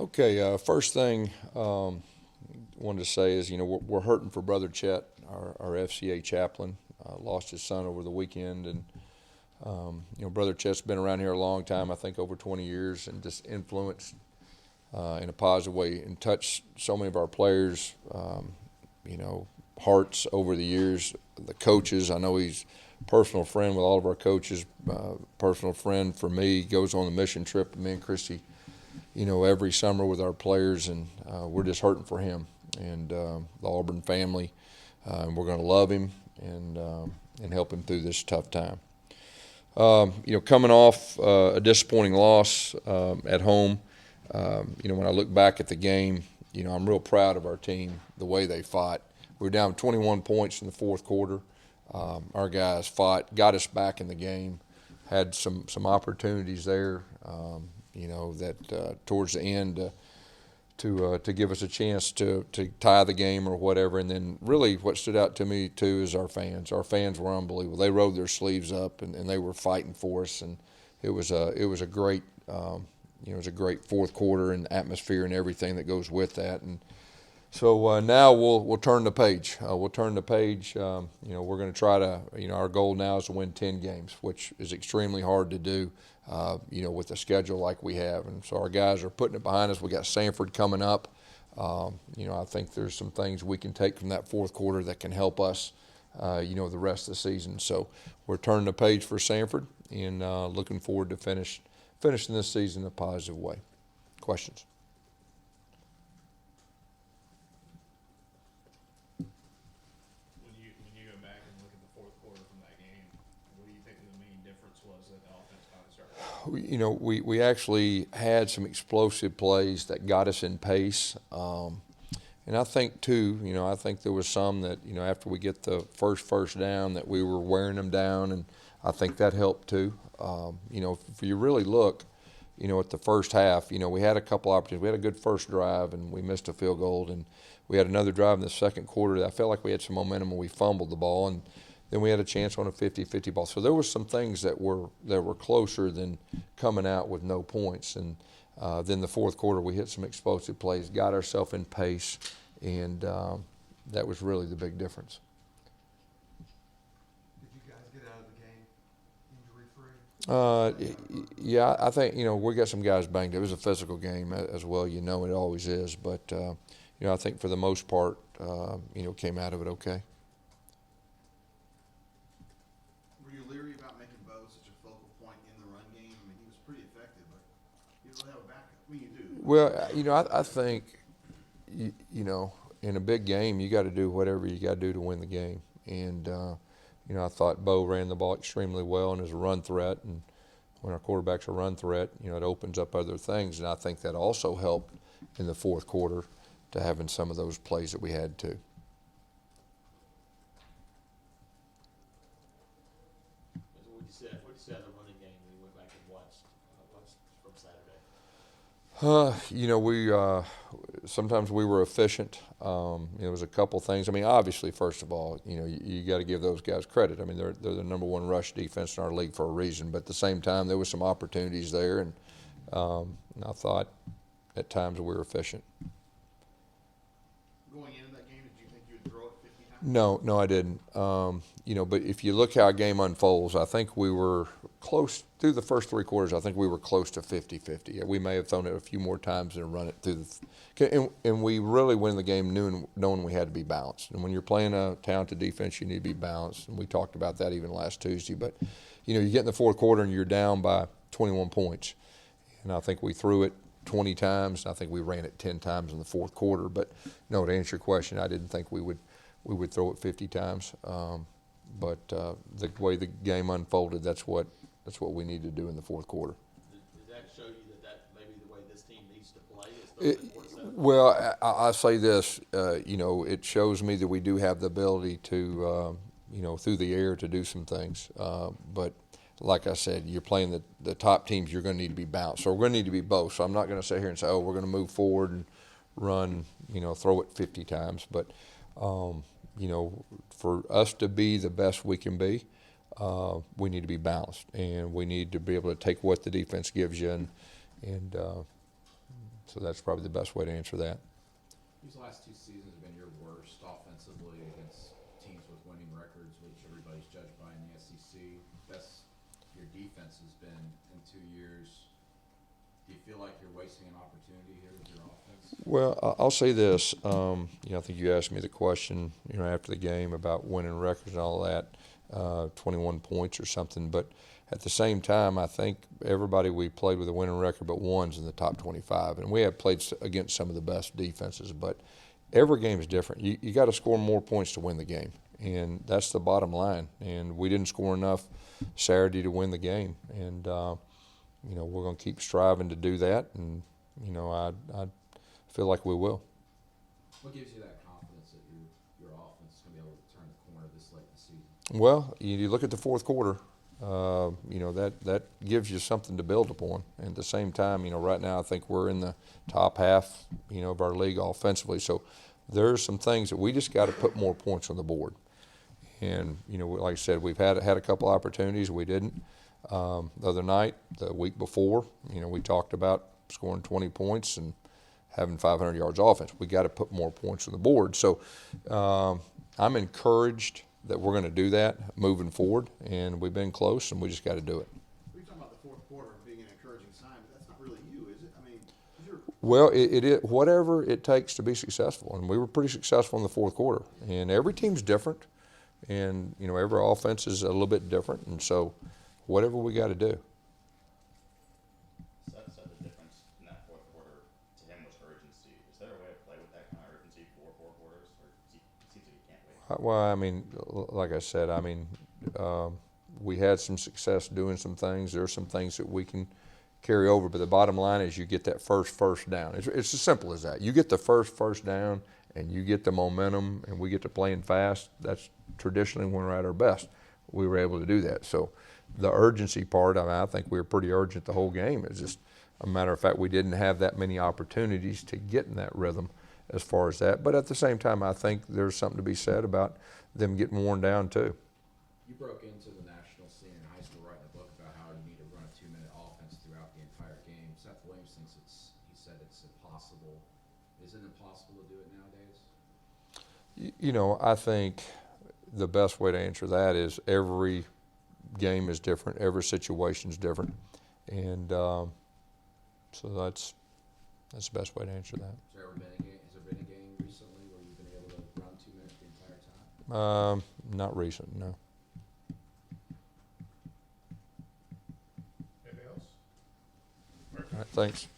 Okay, first thing wanted to say is, we're hurting for Brother Chet, our FCA chaplain. Lost his son over the weekend, and Brother Chet's been around here a long time. I think over 20 years, and just influenced in a positive way and touched so many of our players, hearts over the years. The coaches, I know he's a personal friend with all of our coaches. Personal friend for me. Goes on the mission trip with me and Christy, every summer with our players, and we're just hurting for him and the Auburn family. We're going to love him and help him through this tough time. Coming off a disappointing loss at home, when I look back at the game, I'm real proud of our team, the way they fought. We were down 21 points in the fourth quarter. Our guys fought, got us back in the game, had some opportunities there, that towards the end to give us a chance to tie the game or whatever. And then really what stood out to me too is our fans. Our fans were unbelievable. They rolled their sleeves up and they were fighting for us. And it was a great it was a great fourth quarter and atmosphere and everything that goes with that. And so now we'll turn the page. We'll turn the page. We're going to try to. Our goal now is to win 10 games, which is extremely hard to do. With a schedule like we have, and so our guys are putting it behind us. We got Samford coming up. I think there's some things we can take from that fourth quarter that can help us. The rest of the season. So we're turning the page for Samford and looking forward to finishing this season in a positive way. Questions? When you go back and look at the fourth quarter from that game, what do you think the main difference was that the offense kind of started? We actually had some explosive plays that got us in pace. And I think too, I think there was some that, after we get the first down that we were wearing them down, and I think that helped too. If you really look, at the first half, we had a couple opportunities. We had a good first drive and we missed a field goal, and we had another drive in the second quarter that I felt like we had some momentum and we fumbled the ball, and then we had a chance on a 50-50 ball. So there were some things that were closer than coming out with no points. And then the fourth quarter, we hit some explosive plays, got ourselves in pace, and that was really the big difference. Did you guys get out of the game injury-free? Yeah, I think, we got some guys banged. It was a physical game as well, it always is. But, I think for the most part, came out of it okay. Were you leery about making Bo such a focal point in the run game? I mean, he was pretty effective, but you don't have a backup. I mean, you do. Well, I think, in a big game, you got to do whatever you got to do to win the game. And, I thought Bo ran the ball extremely well and is a run threat. And when our quarterback's a run threat, it opens up other things. And I think that also helped in the fourth quarter to having some of those plays that we had too. What you said on the running game when you went back and watched from Saturday? Sometimes we were efficient. There was a couple things. I mean, obviously, first of all, you got to give those guys credit. I mean, they're the number one rush defense in our league for a reason. But at the same time, there was some opportunities there, and I thought at times we were efficient. Going into that game, did you think you would throw it 50 times? No, I didn't. But if you look how a game unfolds, I think we were close through the first three quarters. I think we were close to 50-50. We may have thrown it a few more times and run it through and we really win the game knowing we had to be balanced. And when you're playing a talented defense, you need to be balanced. And we talked about that even last Tuesday. But, you get in the fourth quarter and you're down by 21 points. And I think we threw it 20 times. And I think we ran it 10 times in the fourth quarter. But, no, to answer your question, I didn't think we would throw it 50 times. But the way the game unfolded, that's what we need to do in the fourth quarter. Does that show you that maybe the way this team needs to play is Well, I say this, it shows me that we do have the ability to, through the air to do some things. But like I said, you're playing the top teams, you're going to need to be balanced. So we're going to need to be both. So I'm not going to sit here and say, we're going to move forward and run, throw it 50 times. But, for us to be the best we can be, we need to be balanced. And we need to be able to take what the defense gives you and So that's probably the best way to answer that. These last 2 seasons have been your worst offensively against teams with winning records, which everybody's judged by in the SEC. Best your defense has been in 2 years. Do you feel like you're wasting an opportunity here with your offense? Well, I'll say this. I think you asked me the question, after the game about winning records and all that, 21 points or something. But at the same time, I think everybody we played with a winning record but one's in the top 25. And we have played against some of the best defenses. But every game is different. You got to score more points to win the game. And that's the bottom line. And we didn't score enough Saturday to win the game. And, we're going to keep striving to do that. And, I feel like we will. What gives you that confidence that your offense is going to be able to turn the corner this late in the season? Well, you look at the fourth quarter, that gives you something to build upon. And at the same time, right now I think we're in the top half, of our league offensively. So there's some things that we just got to put more points on the board. And, like I said, we've had a couple opportunities. We didn't. The other night, the week before, we talked about scoring 20 points and having 500 yards offense. We got to put more points on the board. So I'm encouraged that we're going to do that moving forward, and we've been close, and we just got to do it. You're talking about the fourth quarter being an encouraging sign, but that's not really you, is it? I mean, 'cause you're Well, it is whatever it takes to be successful, and we were pretty successful in the fourth quarter. And every team's different, and every offense is a little bit different, and so whatever we got to do. So that said, the difference in that fourth quarter to him was urgency. Is there a way to play with that kind of urgency for 4 quarters, or it seems like you can't wait? Well, like I said, we had some success doing some things. There are some things that we can carry over, but the bottom line is you get that first down. It's as simple as that. You get the first down, and you get the momentum, and we get to playing fast. That's traditionally when we're at our best. We were able to do that. So the urgency part, I think we were pretty urgent the whole game. It's just a matter of fact, we didn't have that many opportunities to get in that rhythm as far as that. But at the same time, I think there's something to be said about them getting worn down too. You broke into the national scene in high school writing a book about how you need to run a 2-minute offense throughout the entire game. Seth Williams thinks he said it's impossible. Is it impossible to do it nowadays? I think the best way to answer that is every game is different, every situation is different, and so that's the best way to answer that. Has there been a game recently where you've been able to run 2 minutes the entire time? Not recent, no. Anything else? All right, thanks.